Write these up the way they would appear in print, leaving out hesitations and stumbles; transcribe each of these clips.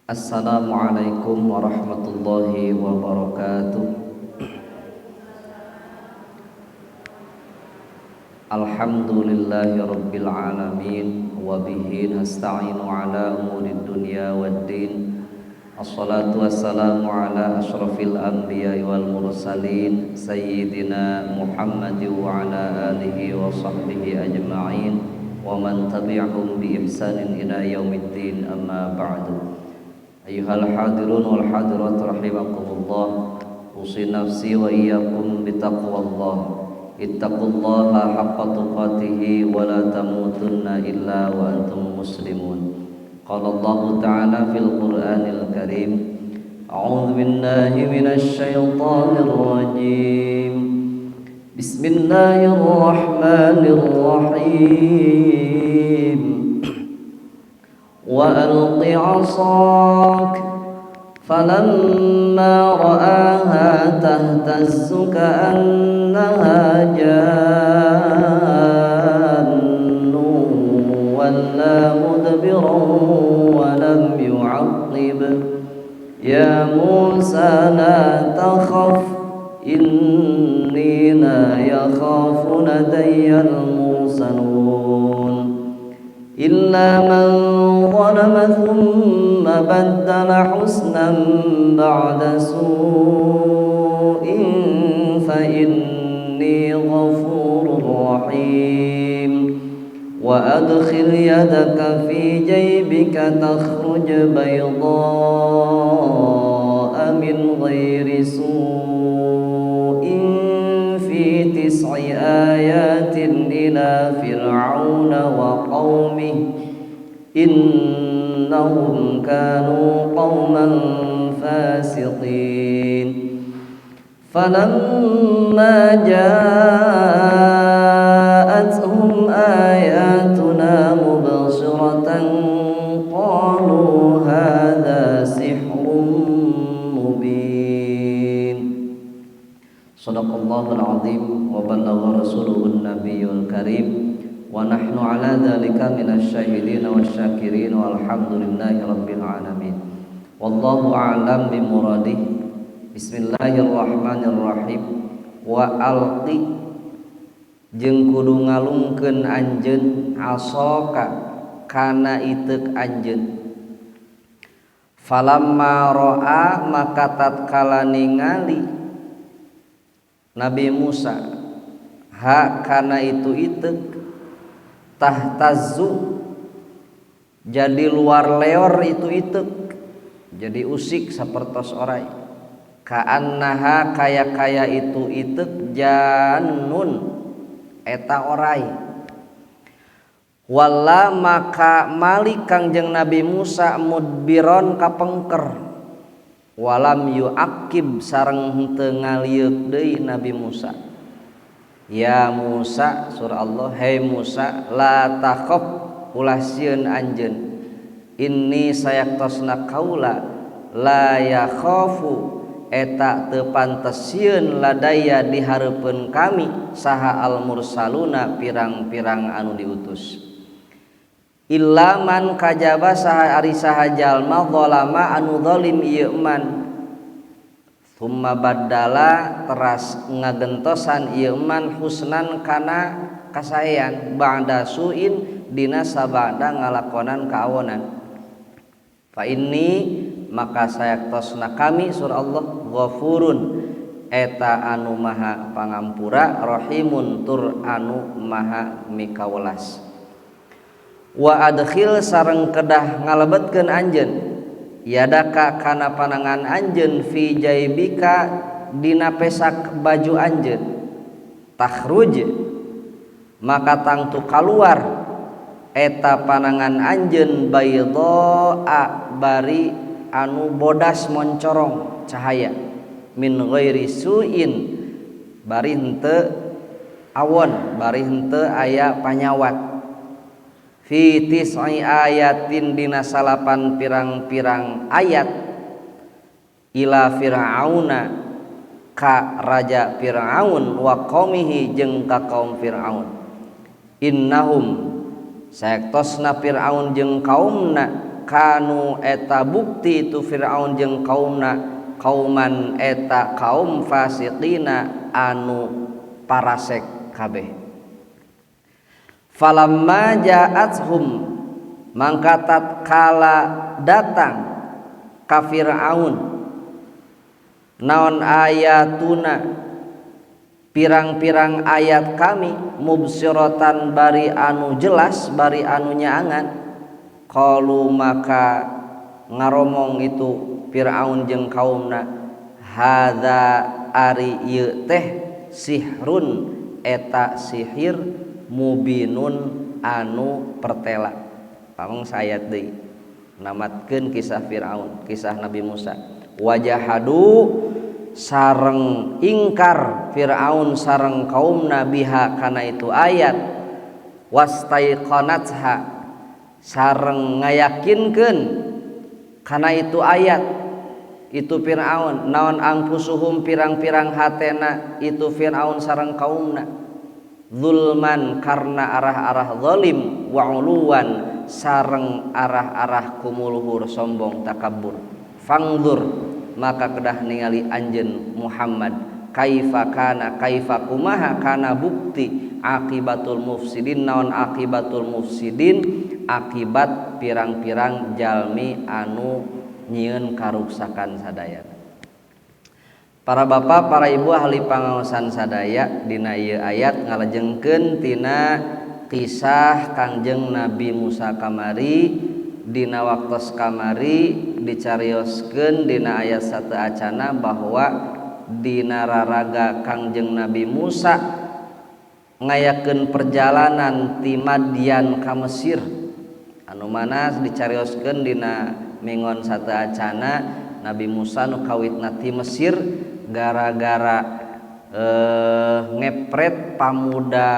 Assalamualaikum warahmatullahi wabarakatuh. Alhamdulillahi rabbil alamin wa bihi nasta'inu ala umurid dunya waddin. Assalatu wassalamu ala asyrafil anbiya'i wal mursalin sayyidina Muhammadin wa ala alihi wa sahbihi ajma'in wa man tabi'ahum bi ihsanin ila yaumiddin, amma ba'du. Ayyuhal hadirun wal hadirat rahimakumullah, usi nafsi wa iyyakum bitaqwallah. Ittaqullaha haqqa tuqatih wa la tamutunna illa wa antum muslimun. Qala Allah ta'ala fil Qur'anil Karim, a'udzu billahi minasy syaithanir rajim. Bismillahirrahmanirrahim. وألق عصاك فلما رآها تهتز كأنها جان ولا مدبرا ولم يعقب يا موسى لا تخف إني لا يخاف لدي المرسلون إلا من ظلم ثم بدل حسنا بعد سوء فإني غفور رحيم وأدخل يدك في جيبك تخرج بيضاء من غير سوء في 9 آيات إلى فرعون وقومه إنهم كانوا قوما فاسقين فلما جاءتهم آياتنا مبصرة قالوا هذا سحر مبين. Shadaqallahul azim wa ballagha rasuluhun nabiyyul karim. Wa nahnu ala dzalika minasyahidin wasyakirin walhamdulillahi rabbil alamin. Wallahu a'lam bimuradih. Bismillahirrahmanirrahim. Wa alqi jeung kudu ngalungkeun anjeun asaka kana iteuk anjeun. Falamma ra'a maka tatkala ningali Nabi Musa ha kana itu iteuk tahtazzu jadi luar leor itu iteuk jadi usik sapertos orai kaannaha kaya itu iteuk jannun eta orai walla maka malik kangjeng Nabi Musa mudbiron kapengker walam yu'aqib sareng henteu ngalieuk deui Nabi Musa. Ya Musa, surah Allah, hai Musa, la takhaf ulah sieun anjeun. Inni sayaktosna kaula la yakhafu eta teu pantes sieun ladaya di hareupeun kami saha al mursaluna pirang-pirang anu diutus. Illa man kajaba saha ari saha jalma zalama anu zalim ieu man. Thumma baddala teras ngagentosan ieu man husnan kana kasaean ba'da suin dina sabada ngalakonan kaawonan. Fa inni maka sayaktosna kami surah Allah ghafurun eta anu maha pangampura rahimun tur anu maha mikawelas. Wa adkhil sareng kedah ngalebetkeun anjeun yadaka kana panangan anjeun fi jaibika dina pesak baju anjeun takhruj maka tangtu kaluar eta panangan anjeun baydha bari anu bodas moncorong cahaya min ghairi suin bari henteu awon bari henteu aya panyawat fi 9 ayatin dina salapan pirang-pirang ayat ila fir'auna ka raja Fir'aun wa qaumihi jeung ka kaum Fir'aun. Innahum saektosna Fir'aun jeung kaumna kanu eta bukti itu Fir'aun jeung kaumna kauman eta kaum fasiqina anu parasek kabeh. Falamma ja'athum mangka tatkala datang ka Fir'aun naon ayatuna pirang-pirang ayat kami mubsiratan bari anu jelas bari anu nyaangan qalu maka ngaromong itu Fir'aun jeung kaumna hadza ari ieu teh sihrun eta sihir mubinun anu pertela. Pamong sayat deui namatkeun kisah Fir'aun, kisah Nabi Musa. Wajahadu sareng ingkar Fir'aun sareng kaum nabiha kana itu ayat wastaiqanatha sareng ngayakinkeun kana itu ayat itu Fir'aun naon angpusuhum pirang-pirang hatena itu Fir'aun sareng kaumna zulman karena arah-arah zalim wa uluwan sareng arah-arah kumuluhur sombong takabur. Fangdur maka kedah ningali anjeun Muhammad kaifa kumaha kana bukti akibatul mufsidin naon akibatul mufsidin akibat pirang-pirang jalmi anu nyieun karuksakan sadaya. Para bapak para ibu ahli pangaosan sadaya dina ieu ayat ngalajengkeun tina kisah Kangjeng Nabi Musa kamari dina waktos kamari dicarioskeun dina ayat 1 acana bahwa dina raraga Kangjeng Nabi Musa ngayakeun perjalanan ti Madian ka Mesir anu mana dicarioskeun dina mingon 1 acana Nabi Musa nu kawitna ti Mesir gara-gara ngepret pamuda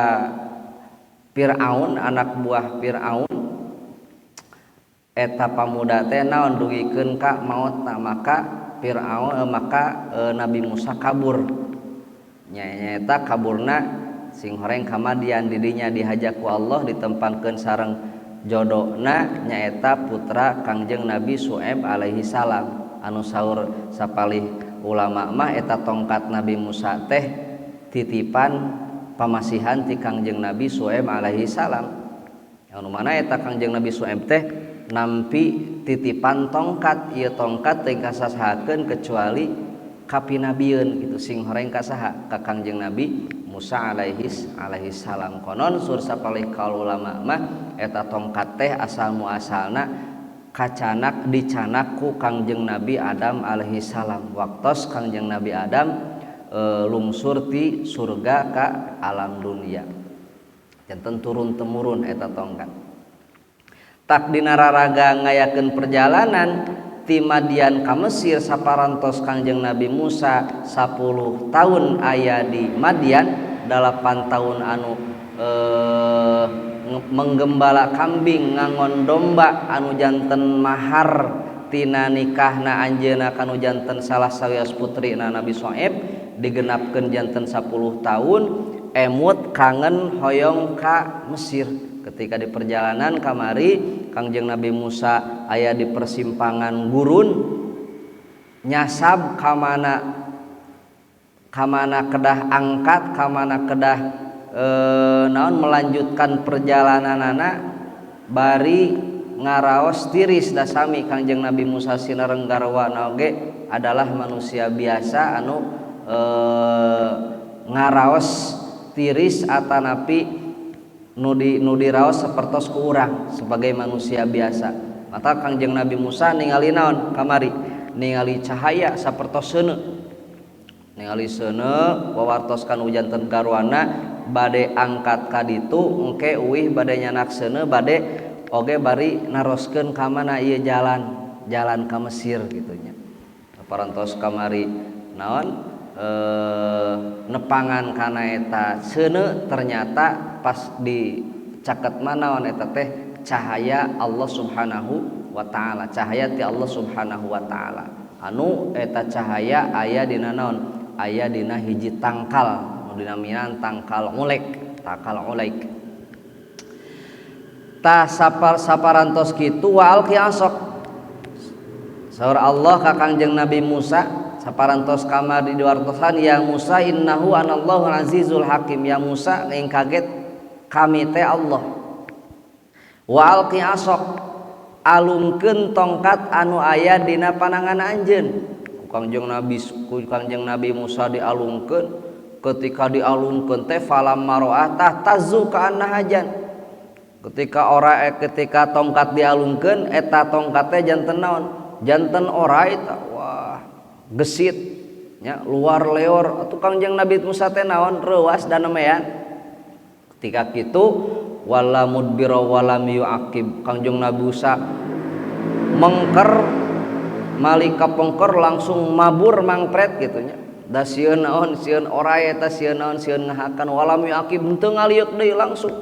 Fir'aun anak buah Fir'aun eta pamuda teh naon dugikeun ka mautna maka Nabi Musa kabur nyaeta kaburna sing horeng ka Madian didinya dihajak ku Allah ditempangkeun sareng jodona nyaeta putra Kangjeng Nabi Syuaib alaihi salam anu saur sapalih ulama mah eta tongkat Nabi Musa teh titipan pamasihan ti Kangjeng Nabi Syuaib alaihi salam anu mana eta Kangjeng Nabi Syuaib teh nampi titipan tongkat ieu tongkat teu kasasahakeun kecuali kapinabieun gitu sing horeng ka saha ka Kangjeng Nabi Musa alaihi salam. Konon sur sapalih kaul ulama mah eta tongkat teh asal muasalna kacanak dicanak ku Kangjeng Nabi Adam alaihi salam waktos Kangjeng Nabi Adam lungsur ti surga ka alam dunia janten turun temurun eta tongkat. Tak dina raraga ngayakeun perjalanan ti Madian ka Mesir saparantos Kangjeng Nabi Musa 10 tahun aya di Madian 8 tahun anu menggembala kambing ngangon domba anu janten mahar tina nikahna anjeunna kanu janten salah sawias putrina Nabi Syuaib digenapkeun janten 10 tahun emut kangen hoyong ka Mesir. Ketika di perjalanan kamari Kangjeng Nabi Musa aya di persimpangan gurun nyasab kamana kedah angkat kamana kedah naon melanjutkan perjalananana bari ngaraos tiris da sami Kangjeng Nabi Musa sinarenggarwana oge adalah manusia biasa anu ngaraos tiris atanapi nu diraos sapertos ku urang sebagai manusia biasa. Maka Kangjeng Nabi Musa ningali naon kamari ningali cahaya sapertos seuneu ningali seuneu wawartoskan ujanten garwana bade angkat ka ditu engke uih bade nyanak seuneu bade oge bari naroskeun ka mana ieu jalan ka Mesir kitu nya. Parantos kamari naon nepangan kana eta seuneu ternyata pas di caket manaon eta teh cahaya Allah Subhanahu wa taala, cahaya ti Allah Subhanahu wa taala anu eta cahaya aya dina naon aya dina hiji tangkal nu dinaminan tangkal ulek tah saparantos kitu wa alqi asok saur Allah ka Kangjeng Nabi Musa saparantos kamar di diwartosan ya Musa innahu anallahu azizul hakim ya Musa ngeing kaget kami teh Allah wa alqi asok alungkeun tongkat anu aya dina panangan anjeun ku Kangjeng Nabi Musa dialungkeun ketika dialungkeun teh falam maroah tahtazu ka annahajan ketika tongkat dialungkeun eta tongkat teh janten naon janten orai tah wah gesit nya luar leor atuh Kangjeng Nabi Musa teh naon reuas dan nemean ketika kitu wala mudbira walam yuaqib Kangjeng Nabi Musa mengker malika pengker langsung mabur mangpret gitunya da sieun naon sieun oray eta sieun naon sieun ngahakan walam yuaqib teu ngaliuk deui langsung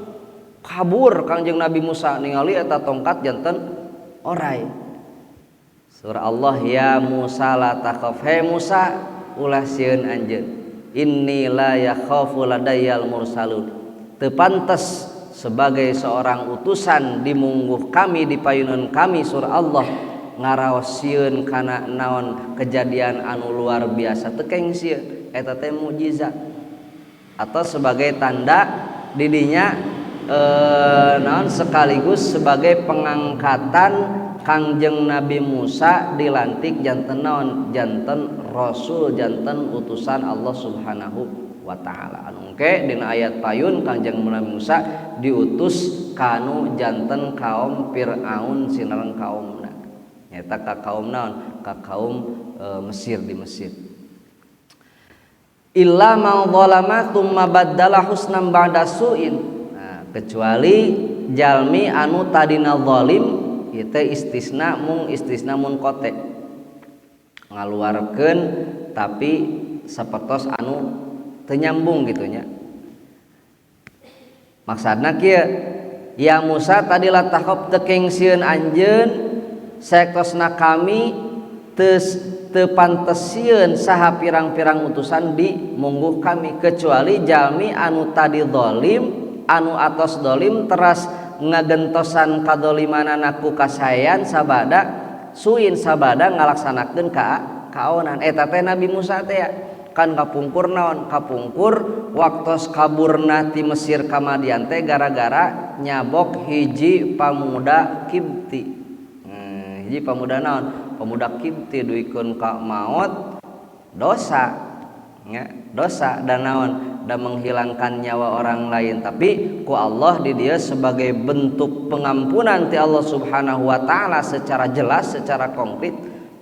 kabur Kangjeng Nabi Musa ningali eta tongkat janten oray surah Allah ya Musa la takhaf he Musa ulah sieun anjeun inni la yakhafu ladayal mursalun teu pantes sebagai seorang utusan di mungguh kami di payunan kami surah Allah ngaraos sieun kana naon kejadian anu luar biasa teu keng sieun eta teh mukjizat atau sebagai tanda didinya naon sekaligus sebagai pengangkatan Kangjeng Nabi Musa dilantik janten naon janten rasul janten utusan Allah Subhanahu wa ta'ala anu engke dina ayat payun Kangjeng Nabi Musa diutus kanu janten kaum Firaun sinareng kaumna nyata ka kaum naon ka kaum Mesir di Mesir illa man zalama tsumma baddala husnan ba'da su'in nah, kecuali jalmi anu tadina zalim ieu teh istisna mun kote ngaluarkeun tapi sapertos anu teu nyambung gitunya maksudna kieu ya Musa tadi la takhaf teu kengsieun anjeun saektosna kami teu pantes sieun saha pirang-pirang utusan di mungguh kami kecuali jalmi anu tadi zalim anu atos zalim teras ngagentosan kadzalimanana ku kasayan sabada suin sabada ngalaksanakeun kaonan eta teh Nabi Musa teh ya kan kapungkur naon kapungkur waktos kaburna ti Mesir ka Madian teh gara-gara nyabok hiji pamuda Kipti hiji pamuda naon pemuda Kipti duikeun ka maut dosa nya dosa dan naon dan menghilangkan nyawa orang lain tapi ku Allah di dia sebagai bentuk pengampunan ti Allah Subhanahu wa taala secara jelas secara konkret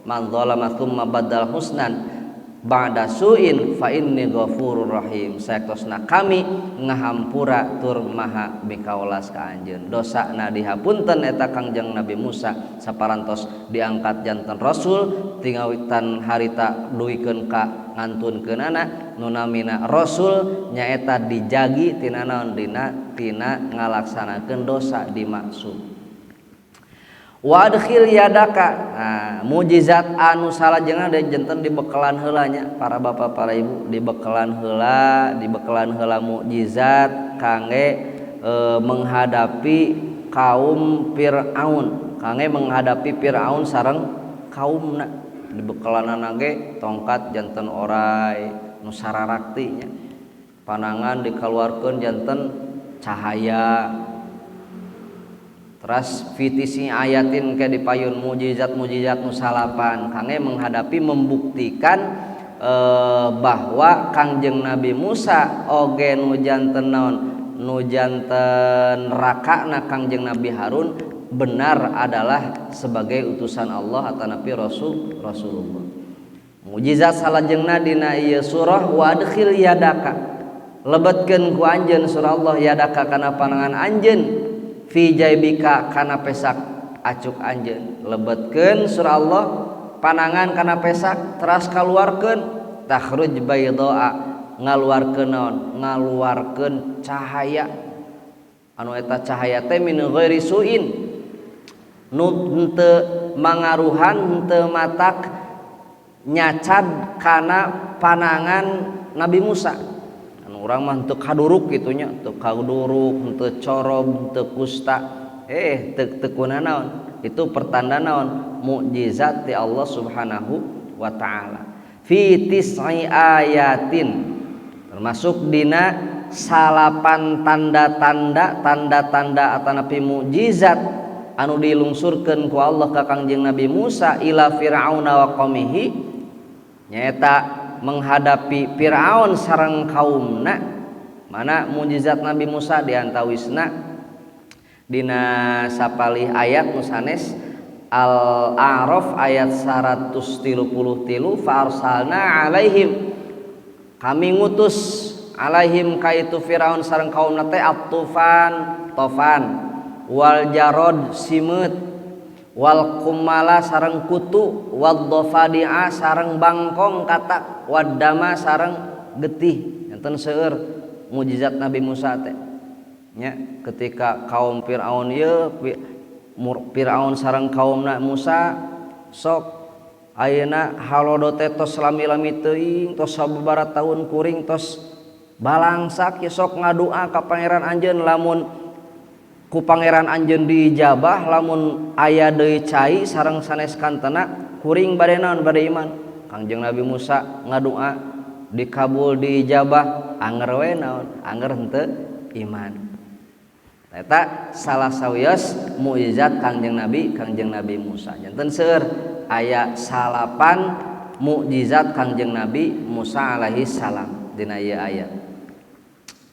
man dzalama tsumma badal husnan ba'da su'in fa inni ghafurur rahim saektosna kami ngahampura tur maha bikaolas ka anjeun dosana dihapunten eta Kangjeng Nabi Musa saparantos diangkat janten rasul tingawitan harita duikeun ka ngantunkeunana nu namina rasul nyaeta dijagi tina naon tina ngalaksanakeun dosa dimaksud wa adkhil yadaka mujizat anu salajengna da janten dibekalan heulanya para bapak para ibu dibekalan heula mujizat kangge menghadapi kaum Firaun kangge menghadapi Firaun sareng kaumna dibekalanana ge tongkat janten oray nu sararakti nya panangan dikaluarkeun janten cahaya teras fitisi ayatin ke dipayun mujizat nu salapan kangge menghadapi membuktikan bahwa Kangjeng Nabi Musa oge nu janten naon nu janten rakana Kangjeng Nabi Harun benar adalah sebagai utusan Allah atanapi Rasulullah mujizat salajengna dina ieu surah wa adkhil yadaka lebetkeun ku anjeun surah Allah yadaka kana panangan anjeun fi jaibika kana pesak acuk anjeun lebetkeun surah Allah panangan kana pesak teras kaluarkeun takhruj baydaa ngaluarkeun naon ngaluarkeun cahaya anu eta cahaya teh min ghairi suin nu henteu mangaruhan henteu matak nyacad kana panangan Nabi Musa. Anu urang mah teu kaduruk kitu nya, teu kaduruk, teu corob, teu kusta. Teu kunaon naon? Itu pertanda naon? Mukjizat ti Allah Subhanahu wa taala. Fi tis'i ayatin, termasuk dina salapan tanda-tanda atanapi mukjizat anu dilungsurkeun ku Allah ka Kangjeng Nabi Musa ila fir'auna wa qaumihi, nyaeta menghadapi Firaun sareng kaumna. Mana mukjizat Nabi Musa diantawisna dina sapalih ayat nu sanes Al-A'raf ayat 133, fa arsalna alaihim, kami ngutus alaihim kaitu Firaun sareng kaumna teh tofan wal jarod simeut wal kumala sareng kutu wad dhafadi'a sareng bangkong katak waddama sareng getih. Enten seueur mukjizat Nabi Musa teh nya ketika kaum Firaun ieu Firaun sareng kaumna Musa sok ayeuna halodo teh tos lami-lami teuing tos sababaraha taun kuring tos balangsak ya sok ngadua ka pangeran anjeun, lamun ku pangeran anjeun diijabah, lamun aya deui cai sareng sanes kantena kuring bade naon bade iman. Kangjeng Nabi Musa ngadua dikabul diijabah, anger we naon? Anger henteu iman. Eta salah sawios mukjizat Kangjeng Nabi Musa. Janten seueur aya salapan mukjizat Kangjeng Nabi Musa alaihi salam dina ieu aya.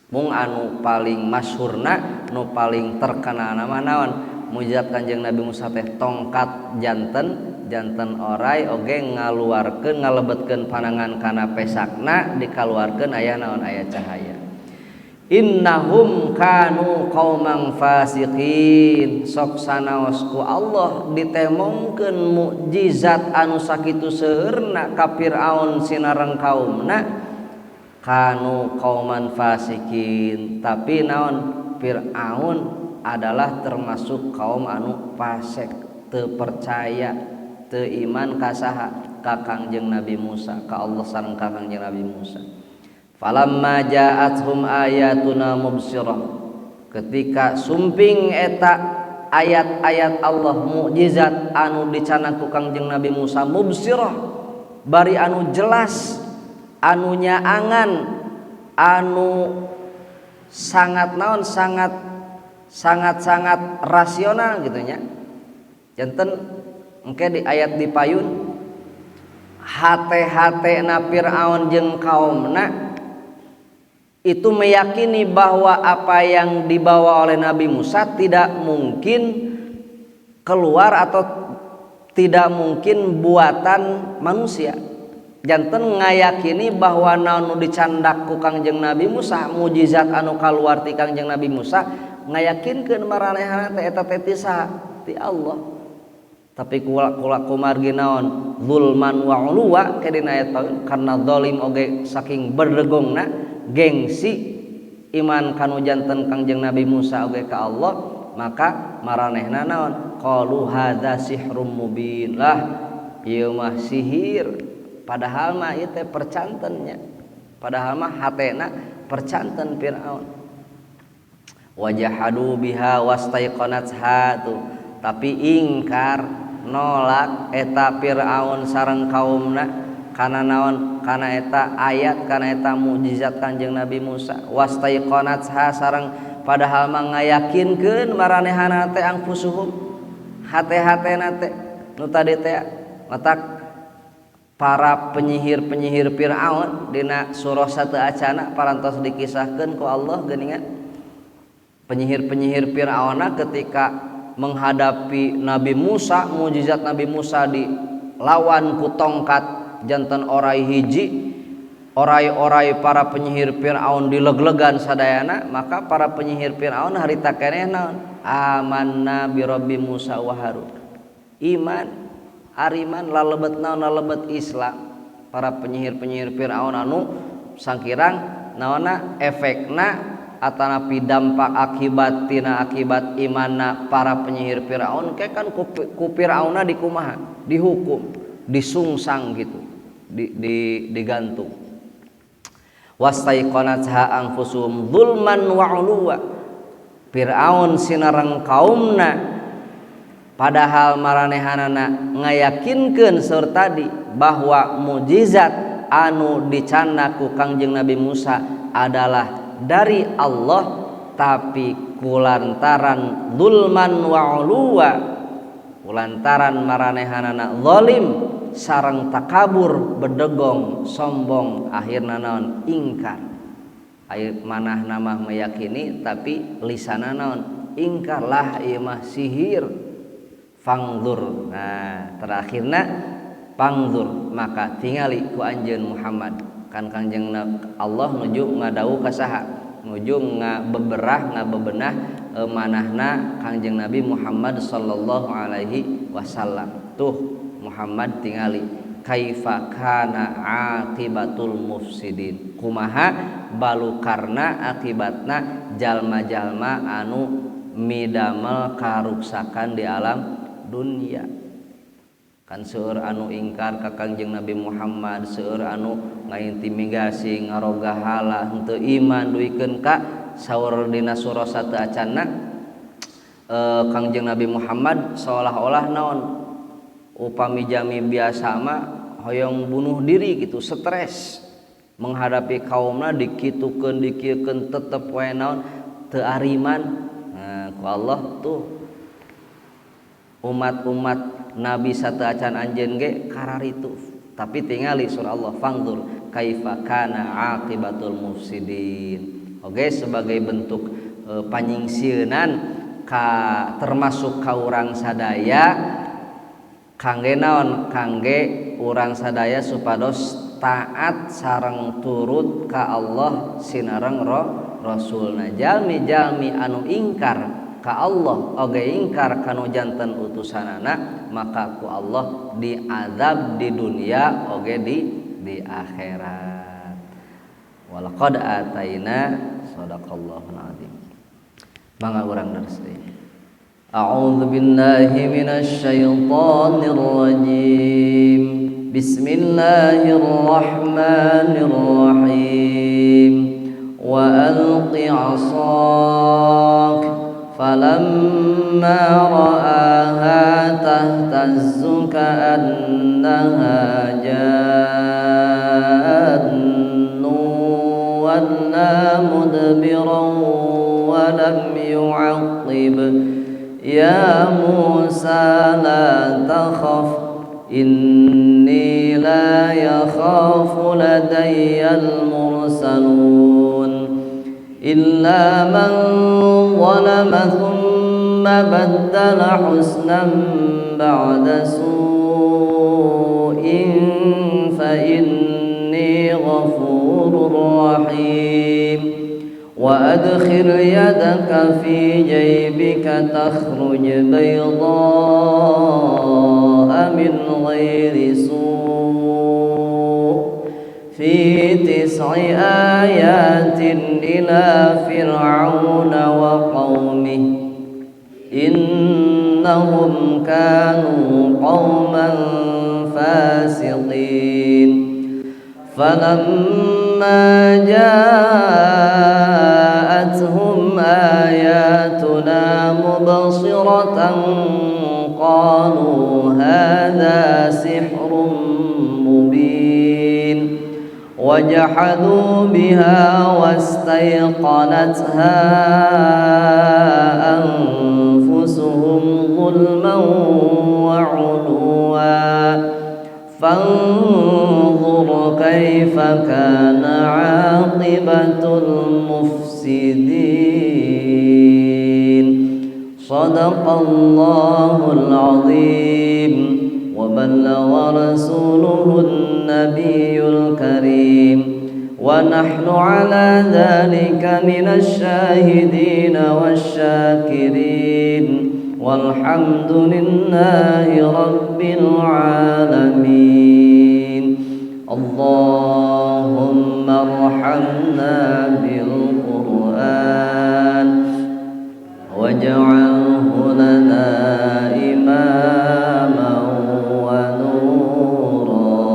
Mung anu paling masyhurna, nu paling terkenal nama naon? Mukjizat Kangjeng Nabi Musa teh tongkat janten oray oge ngaluarkeun ngalebetkeun panangan kana pesakna, dikaluarkeun aya naon? Aya cahaya. Innahum kanu qauman fasiqin, sok sanaos ku Allah ditemongkeun mukjizat anu sakitu seueurna ka Firaun sinareng kaumna, kanu qauman fasiqin, tapi naon? Firaun adalah termasuk kaum anu fasik, teu percaya, teu iman ka saha? Ka Kangjeng Nabi Musa, ka Allah sareng ka Kangjeng Nabi Musa. Falamma ja'athum ayatuna mubsirah, ketika sumping eta ayat-ayat Allah mukjizat anu dicanang ku Kangjeng Nabi Musa mubsirah, bari anu jelas, anu nyaangan, anu sangat naon? Sangat rasional gitu nya. Janten engke di ayat di payun hate-hatena Firaun jeung kaumna itu meyakini bahwa apa yang dibawa oleh Nabi Musa tidak mungkin keluar atau tidak mungkin buatan manusia. Janten ngayakini bahwa naon nu dicandak ku Kangjeng Nabi Musa, mukjizat anu kaluar ti Kangjeng Nabi Musa, ngayakinkeun maranehna teh eta teh ti Allah. Tapi kula kumargi naon? Zulman wa uluwa kedina eta karena zalim oge saking berdegongna gengsi iman kanu janten Kangjeng Nabi Musa oge ka Allah, maka maranehna naon? Qalu hadza sihrum mubin, lah ieu mah sihir, padahal mah ieu teh percantennya, padahal mah hatena percanten Firaun. Wajahadu biha wastaiqanatha, tapi ingkar nolak eta Firaun sareng kaumna kana naon? Kana eta ayat, kana eta mukjizat Kangjeng Nabi Musa. Wastaiqanatha sareng padahal mah ngayakinkeun maranehana teh angfusuhum, hate-hatena teh nu tadi teh matak para penyihir Firaun dina surah satu acana parantos dikisahkeun ku Allah geuningan. Penyihir Firaunna ketika menghadapi Nabi Musa, mukjizat Nabi Musa dilawan ku tongkat janten orai hiji, orai-orai para penyihir Firaun dileg-legan sadayana, maka para penyihir Firaun harita keneh naon? Amanna bi rabbi Musa wa Harun. Iman, ariman lalebet naon? Lalebet Islam. Para penyihir Firaun anu sangkirang naonna efekna atanapi dampak akibat imanna para penyihir Firaun ke kan ku Firaunna dikumaha? Dihukum, disungsang gitu. digantung. Wastaiqanatha anfusuhum zulman wa 'uluwa. Firaun sinareng kaumna padahal maranehanana ngayakinkeun saur tadi bahwa mukjizat anu dicanna ku Kangjeng Nabi Musa adalah dari Allah, tapi kulantaran zulman wa 'uluwa, kulantaran maranehanana zalim sareng takabur, bedegong, sombong, akhirna naon ingkar. Aya manah nama meyakini tapi lisanna naon ingkar, lah ieu mah sihir. Fangzur, nah terakhirna pangzur, maka tingali ku anjeun Muhammad. Kan Kangjeng Allah nuju ngadawuh ka saha, nuju ngabeberah ngabebenah manahna Kangjeng Nabi Muhammad sallallahu alaihi wasallam. Tuh Muhammad tingali kaifa kana aqibatul mufsidin, kumaha balukarna akibatna jalma-jalma anu midamel karuksakan di alam dunia. Kan seueur anu ingkar ka Kangjeng Nabi Muhammad, seueur anu ngaintimidasi ngaroga hala henteu iman duikeun ka saur dina surah satu acanna Kangjeng Nabi Muhammad seolah-olah naon upami jami biasa mah hoyong bunuh diri gitu, stres menghadapi kaumna dikitukeun dikieukeun tetep wae naon teu ariman. Nah, ku Allah tuh umat-umat Nabi satu acan anjeun ge kararitu, tapi tingali surah Allah fangzur kaifa kana aqibatul mufsidin. Oke, sebagai bentuk panyingsieunan ka termasuk ka urang sadaya kangge naon, kangge urang sadaya supados taat sareng turut ka Allah sinareng Rasulna. Jalmi-jalmi anu ingkar ka Allah oge ingkar kanu janten utusanana, maka ku Allah diazab di dunia oge di akhirat. Walaqad ataina sadaqallahul azim. Mangga urang dars deui. A'udzu billahi minasy syaithanir rajim. Bismillahirrahmanirrahim. Wa alqi 'asak falamma ra'aha tahtazzu ka'annaha jannu walla mudbiran wa lam yu'aqib. Ya Musa la takhaf inni la yakhafu ladayyal mursalun illa man zalama thumma baddala husnan ba'da su'in fa inni ghafurur rahim. وأدخل يدك في جيبك تخرج بيضاء من غير سوء في 9 آيات إلى فرعون وقومه إنهم كانوا قوما فاسقين. فلما جاءتهم آياتنا مبصرة قالوا هذا سحر مبين وجحدوا بها واستيقنتها أنفسهم ظلما وعلوا فانظر كيف كان عاقبة المفسدين. صدق الله العظيم وبلغ رسوله النبي الكريم ونحن على ذلك من الشاهدين والشاكرين والحمد لله رب العالمين. اللهم ارحمنا بالقرآن واجعله لنا إماما ونورا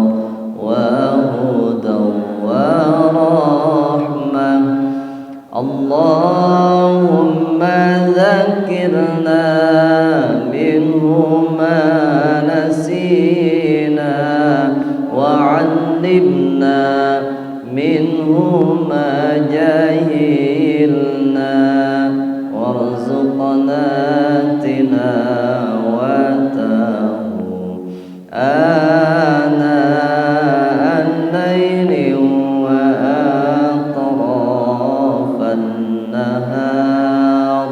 علمنا منه ما جهلنا وارزقنا تلاوته آناء الليل وأطراف النهار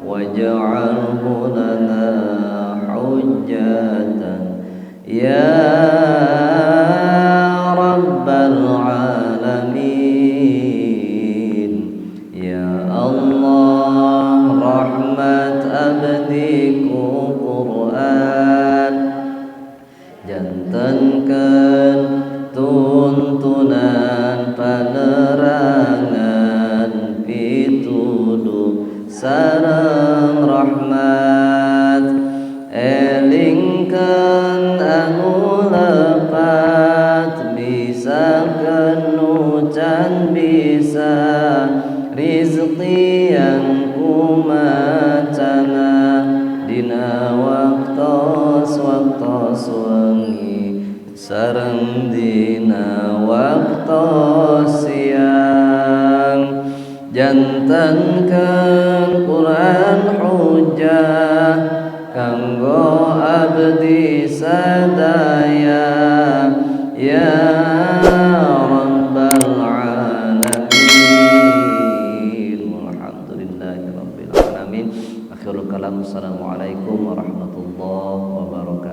واجعله لنا حجة يا رب العالمين. Ya Allah, rahmat abdiku Quran jantenkeun tuntunan panerangan pituduh sareng rahmat elingkeun anu lepat bisa kenucan bisa rizqi yang kumacana dina waktos wengi sareng dina waktos siang jantenkeun Quran hujjah kanggo abdi sadaya